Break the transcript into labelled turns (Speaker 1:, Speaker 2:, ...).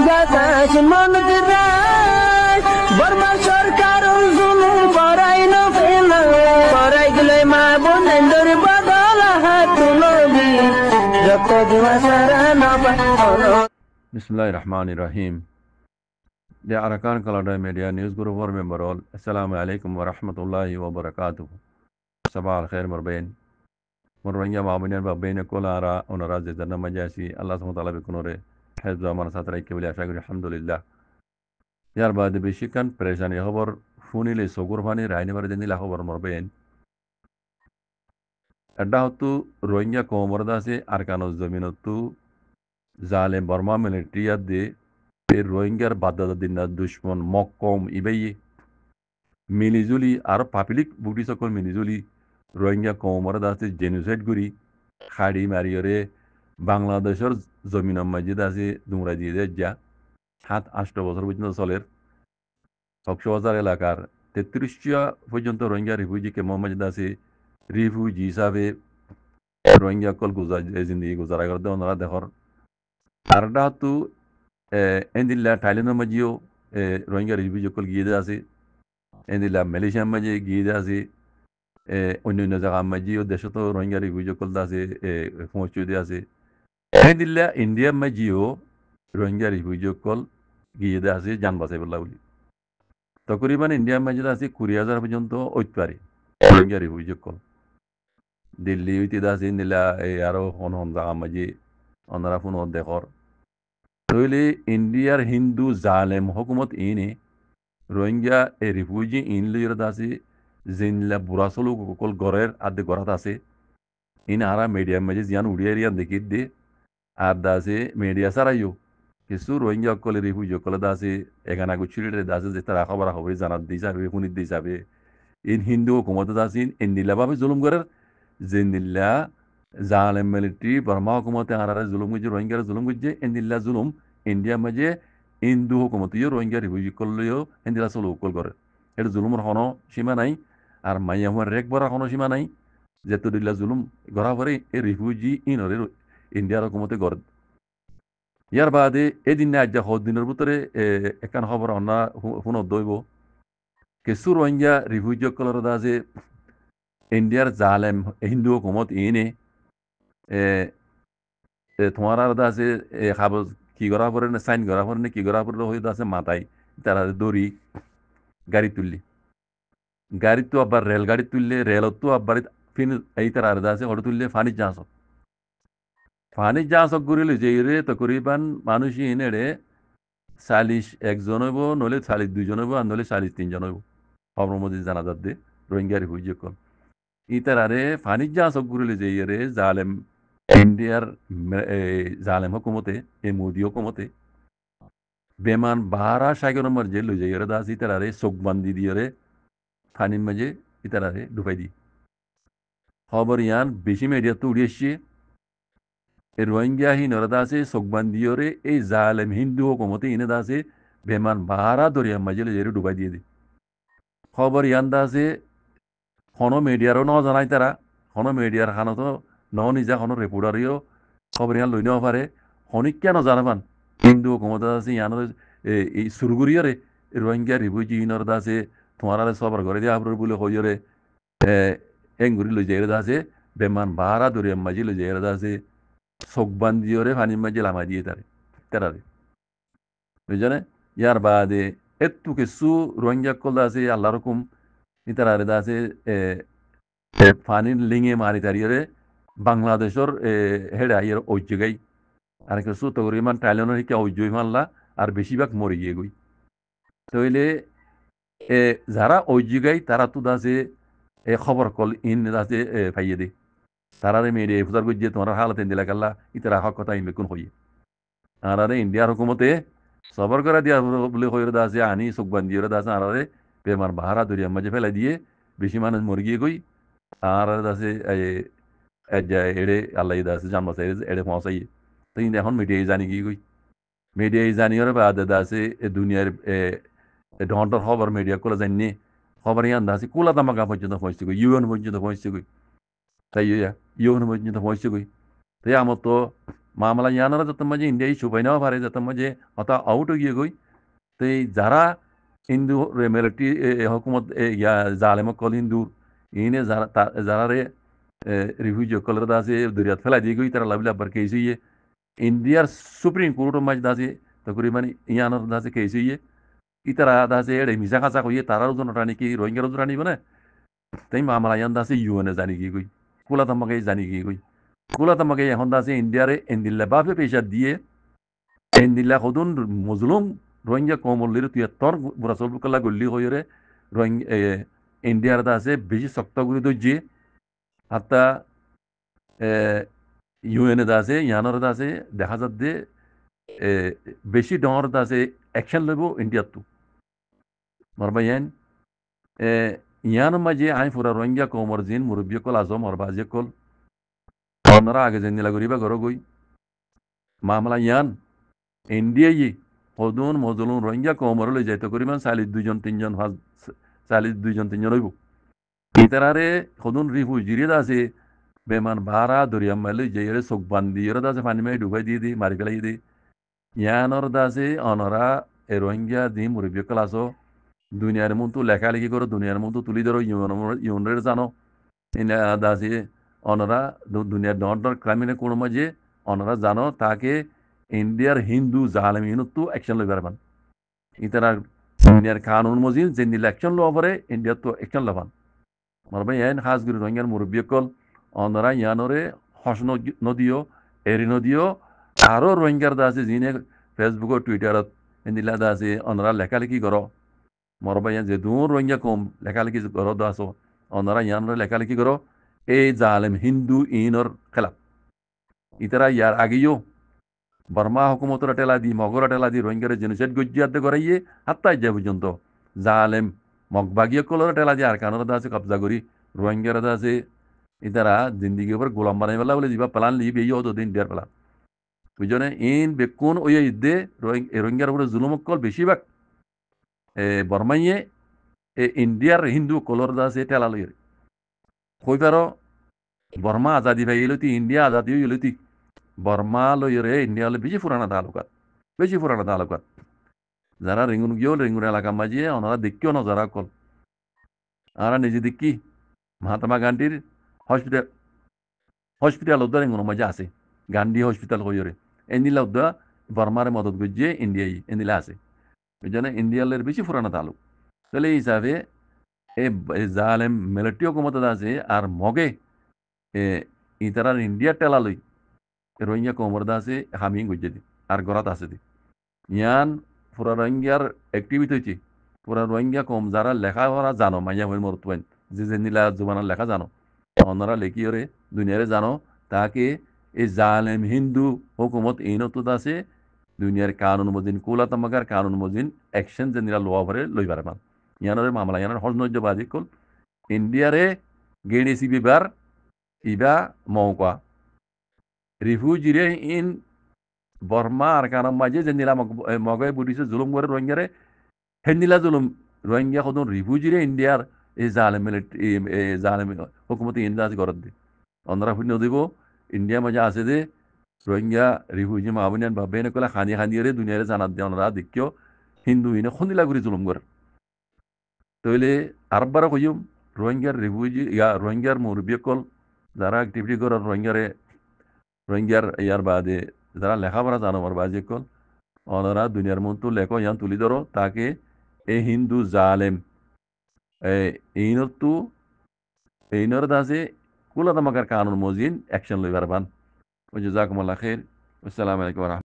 Speaker 1: বাতাস মনত রায় বর্মা সরকার জুলুম করাই না ফেলা করাই গেলে মা বোনেদের বদল হাত তুলবি যত দিবা সারা না পালো।
Speaker 2: Bismillahir Rahmanir Rahim. The Arakan Kalada Media News Group for member all. Assalamu alaikum wa rahmatullahi wa barakatuh. Sabah al khair marbain. Murwanya ma'aminin babbain kolara onara zidana majasi Allah subhanahu wa ta'ala bikunore. Hezba man satrai kibli ashagri alhamdulillah. Yar baad bishikan perishani khabar funi le sogur fani raini baradini la khabar marbain. Adda hotu Rohingya komorda se arkanos zaminotu জালেম বর্মা মিলিটারিয়া দে এর রোহিঙ্গার বাধ্যতা দিন দুশ্মন মক্কম eBay মিলিজুলি আর public বুটি সকল মিলিজুলি রোহিঙ্গা কমর আছে জেনোসাইড গুরি খাড়ি মারিয়রে বাংলাদেশের জমিন মাজিদ আছে দুমরা দিয়ে যা 7-8 বছর পর্যন্ত চলের কক্সবাজার এলাকার 33টা পর্যন্ত রোহিঙ্গা রিফিউজি কে মোহাম্মদ আছে রিফিউজি হিসাবে রোহিঙ্গা কল জিন্দগি গুজারা করতে ওনারা দেখর আরটা তো এন্দিল্লা থাইল্যান্ডের মাঝেও রোহিঙ্গা রিফিউজি কল গিয়ে আছে এন্দিল্লা মালয়েশিয়ার মাঝে গিয়ে আছে অন্য অন্য জায়গার মাঝেও দেশে তো রোহিঙ্গা রিফিউজি কল আছে পৌঁছে দিয়ে আছে এন্দিল্লা ইন্ডিয়ার মাঝেও রোহিঙ্গা রিফিউজি কল গিয়ে আছে জান বাঁচাই বললা বলি তকরিবান ইন্ডিয়ার মাঝে আছে 20,000 পর্যন্ত ঐতপারে রোহিঙ্গা রিফিউজি কল দিল্লি হইতে আছে ইন্দিল্লা আরো হন হন জায়গার মাঝে ওনারা ফোন দেখর তাহলে ইন্ডিয়ার হিন্দু জালেম হুকুমত ইনে রোহিঙ্গা এ রিফিউজি ইন লিয়র আছে জিনলা বুড়াসলু কল গড়ের আদে গড়াত আছে ইন আরা মিডিয়ার মাঝে জিয়ান উড়িয়া এরিয়ান দেখি দে আর দাসে মিডিয়া সারাইও কিছু রোহিঙ্গা কলে রিফিউজি কলে দাসে এখানে গুছিয়ে দাসে যে তারা খবর খবর জানাত দিয়ে যাবে শুনিত দিয়ে যাবে ইন হিন্দু হুকুমত আছে ইন্দিল্লা ভাবে জুলুম করার জিন্দিল্লা জালেম মিলিটারি বর্মা হুকুমতে আরারে জুলুম গুজে রোহিঙ্গার জুলুম গুজে ইন্দিল্লা জুলুম ইন্ডিয়া মাঝে হিন্দু হুকুমতীয় রোহিঙ্গা রিফিউজি করলেও ইন্দিলা চলো কল করে এটা জুলুমের কোনো সীমা নাই আর মাইয়া হুয়ার রেক বরার কোনো সীমা নাই যেহেতু দিল্লা জুলুম গড়া পরে এই রিফিউজি ইনরে ইন্ডিয়ার হুকুমতে গড় ইয়ার বাদে এদিন আজ হদ দিনের ভিতরে একান খবর অন্যা শুনত দইব কিছু রোহিঙ্গা রিফিউজি কলর আছে ইন্ডিয়ার জালেম হিন্দু হুকুমত ইনে তোমার আর আছে খাবো কি করা পরে না সাইন করা পরে না কি করা পরে হয়তো আছে মাথায় তারা দড়ি গাড়ি তুললি গাড়ি তো আবার রেলগাড়ি তুললে রেলত তো আবার ফিন এই তারা আর আছে হঠাৎ তুললে ফানি জাহাজ ঘুরিলে যে রে তো করিবান মানুষই এনে রে 41 হইব নলে 42 হইব আর নলে 43 হইব খবর মধ্যে জানা যাচ্ছে রোহিঙ্গা রিফিউজি কল ই তারারে ফানি জাহাজ ঘুরিলে যে রে জালেম ইন্ডিয়ার জালেম হুকুমতে এই মোদি হুকুমতে বেমান বাহারা সাগর মর্জে লই যাই দাস ইতারারে চোখ বান্ধি দিয়ে ফানির মাঝে ইতারারে ডুবাই দি খবর ইয়ান বেশি মিডিয়া তো উড়ে এসছে এই রোহিঙ্গা হি নরদা আছে চোখ বান্ধিওরে এই জালেম হিন্দু হুকুমতে ইনে দাসে বেমান বাহারা দরিয়ার মাঝে লই যাই ডুবাই দিয়ে দি খবর ইয়ান দাসে কোনো মিডিয়ারও ন জানাই তারা কোনো মিডিয়ার খানো তো ন নিজা কোনো রিপোর্টারিও খবর ইয়ান লই নেওয়া পারে হনিক কেন জানাবান হিন্দু হুকুমত আছে ইয়ান এই সুরগুরিয়ারে রোহিঙ্গা রিফিউজি ইনর দাসে তোমার সবার ঘরে দিয়ে আপনার বলে হইরে এঙ্গুরি লই যাই দাসে বেমান বাহারা দরিয়ার মাঝে লই যাই দাসে চোখ বান্ধিওরে পানির মাঝে লামা দিয়ে তারারে বুঝছেন ইয়ার বাদে একটু কিছু রোহিঙ্গা কল আছে আল্লাহ রকম ইতারারে দাসে পানির লিঙে মারি তারিয়ে বাংলাদেশের হেডে আইয়ের ঐজ্যগাই আর কিছু তকরিমান টাইলনের শিক্ষা ঐজ্যই মারলা আর বেশিরভাগ মরে গিয়ে গই তইলে যারা ঐজ্যগাই তারা তো দাসে খবর কল ইন দাসে পাইয়ে দে তারারে মেয়ে ফুজার গিয়ে তোমার হালাতে দিলা কাল্লা ইতারা হক কথা ইনবে কোন হইয়ে আরে ইন্ডিয়ার হুকুমতে সবর করে দিয়া বলে হইরে দাসে আনি চোখ বান্ধিয়ে দাসে আরে বেমার বাহারা দরিয়ার মাঝে ফেলাই দিয়ে বেশি মানুষ মরে গিয়ে গই আর দাসে এড়ে আল্লাহ দাসে জান বাঁচাই এড়ে পৌঁছাই তো কিন্তু এখন মিডিয়াই জানি গিয়ে গই মিডিয়াই জানিওর বাদে দাসে দুনিয়ার ডন্টর খবর মিডিয়া করে জানি খবর ইয়ান দাসে কোলা তামাকা পর্যন্ত পৌঁছতে গই ইউএন পর্যন্ত পৌঁছতে গই তাই ইউএন পর্যন্ত পৌঁছতে গই তাই আমার তো মামলা ইয়ানোরা যত মাঝে ইন্ডিয়াই সুপাই নেওয়া পারে যত মাঝে অত আউট হয়ে গই তো যারা হিন্দু মিলিটারি হকুমত ইয়া জালেম কল হিন্দু ইনে যারা রে রিফিউজি কলর দাসে দরিয়াত ফেলা দিয়ে গই তারা লাভলে আবার কেস হইয়ে ইন্ডিয়ার সুপ্রিম কোর্টের মাঝে দাসে তকরিবান ইয়ানোর দাসে কেস হইয়ে ইতারা দাসে এড়ে মিশা কাঁচা কইয়ে তারাও জনটা নাকি রোহিঙ্গারও জোরা নিব না তাই মামলা ইয়ান দাসে ইউএনএ জানি কি গই কোলা তামাকে জানি কি গই কোলা তামাকে এখন দাসে ইন্ডিয়ারে এন্দিল্লা বাপে পেশা দিয়ে এন্দিল্লা সদুন মজলুম রোহিঙ্গা কমল্লির তুই তোর বুড়া সবকলা গল্লি হয়ে রোহিঙ্গা ইন্ডিয়ার দাসে বেশি শক্ত করে দইছে হাত্তা ইউএনএ দাসে ইয়ানোর দাসে দেখা যাচ্ছে বেশি ডর দাসে অ্যাকশন লইব ইন্ডিয়ার তো মরবা ইয়ান ইয়ান মাঝে আই ফুরা রোহিঙ্গা কমর জিন মুরব্বী কল আজম মরবাজে কল অন্যরা আগে যে নীলাগরিবা ঘর গই মামলা ইয়ান ইন্ডিয়াই হদুন মজলুন রোহিঙ্গা কমর লই যাইতে করিমান 42 জন 3 জন হইব ইতারারে হদুন রিফিউজিরে আছে বেমান ভাড়া দরিয়াম মাইলে যে চোখ বান্ধি এর দাসে পানি মাই ডুবাই দিয়ে দি মারি ফেলাই দি ইয়ানোর দাসে অনরা এ রোহিঙ্গা দি মুরব্বী কল আসো দুনিয়ার মতো লেখালেখি করো দুনিয়ার মতো তুলি ধরো ইউনের জানো দাসে অনরা দুনিয়ার ডর ক্রাইমিনে কোনো মাঝে অনরা জানো তাকে ইন্ডিয়ার হিন্দু জাহালেম ইনুতো অ্যাকশন লই পারবান ইতারা দুনিয়ার কানুন মজিদ যে নিলে অ্যাকশন লওয়া পরে ইন্ডিয়ার তো অ্যাকশন লবান মারবা ইয়ান হাজগুরি রোহিঙ্গার মুরব্বী কল অনরা ইয়ানোরে হস নদীয় এরি নদীয় আরও রোহিঙ্গার দাসে যিনি ফেসবুক টুইটারত ইন্দিলা দাসে অনরা লেখালেখি করো মরবা ইয়ান যে দূর রোহিঙ্গা কম লেখালেখি করো দাস অনরা ইয়ানোরে লেখালেখি করো এই জালেম হিন্দু ইনর খেলা ইতারা ইয়ার আগেও বর্মা হুকুমতরা টেলা দি মগরা টেলা দি রোহিঙ্গারে জেনোসাইড গজ্জিয়াতে করাইয়ে হাত্তা যা পর্যন্ত জালেম মগবাগিয়া কলরা টেলা দি আর কানোর দাসে কবজা করি রোহিঙ্গারা দাসে ইতারা জিন্দিগি উপর গোলাম বানাই পেলা বলে যাবা প্লান লিবে ইয়ে হতো দিন দেড় পেলা বুঝনে ইন বেকুন ওই ইদে রোহিঙ্গার উপরে জুলুমকল বেশিরভাগ বর্মাইয়ে ইন্ডিয়ার হিন্দু কলর দাসে টেলা লই কই পারো বর্মা আজাদি ভাই এলতি ইন্ডিয়া আজাদি এলতি বর্মা লইরে ইন্ডিয়া হলে বেশি পুরানা তালুকাত যারা রেঙ্গুন গিয়েও রেঙ্গুন এলাকা মাঝিয়ে ওনারা দেখিও না যারা কল আর নিজে দেখি মহাত্মা গান্ধীর হসপিটাল উদ্ধার রেঙ্গুন মাঝে আছে গান্ধী হসপিটাল কইরে এনিলা উদ্ধার বর্মারে মদত গজিয়ে ইন্ডিয়াই এনিলা আছে ওই জন্য ইন্ডিয়ালের বেশি পুরানা তালুক তাহলে এই হিসাবে এই জালেম মিলিটারিও ক্ষমতা আছে আর মগে ইতারার ইন্ডিয়ার টেলা লই রোহিঙ্গা কোমরদা আছে হামি গজ্জে দি আর গরাত আছে দি ইয়ান পুরা রোহিঙ্গার অ্যাক্টিভিটি হয়েছে পুরা রোহিঙ্গা কম যারা লেখাপড়া জানো মাইয়া হয়ে মরতুয়েন যে নীলা জুবানার লেখা জানো অন্যরা লেখিওরে দুনিয়ারে জানো তাকে এই জালেম হিন্দু হুকুমত ইনত আছে দুনিয়ার কানুন মজিন কুলা তামাকার কানুন মজিন অ্যাকশন যে নীলা লোয়া ভরে লই পারবান ইয়ানোরে মামলা ইয়ানোর হজনজ্যবাদী call ইন্ডিয়ারে গেড়েছি Bieber Iba মৌকা রিফিউজিরে in Varma আর কারণ মাঝে যে নীলা মগে বুড়িছে জুলুম করে রোহিঙ্গারে হে নীলা জুলুম রোহিঙ্গা কত রিফিউজিরে ইন্ডিয়ার এই জালেম জালেম হুকুমতি ইন্ডিয়া গরত দি অন্যরা শূন্য দিব ইন্ডিয়া মাঝে আছে যে রোহিঙ্গা রিফিউজি মাহবুনিয়ান ভাবে এনে কলে খানি খানিয়ে দুনিয়ারে জানাত দিয়ে ওনারা দেখিও হিন্দু ইনে খন্দিলা করে জুলুম করে তইলে আরবার কইম রোহিঙ্গার রিফিউজি রোহিঙ্গার মুরব্বী কল যারা অ্যাক্টিভিটি করে রোহিঙ্গার ইয়ার বাদে যারা লেখাপড়া জানো আমার বাজে কল ওনারা দুনিয়ার মতো লেখো ইয়ান তুলি ধরো তাকে এই হিন্দু জালেম এইনর দাসে কুলা তামাকার কানুন মজিন অ্যাকশন লইবার বান ওই যে জাকুমুল্লাহ খের আসসালামু আলাইকুম।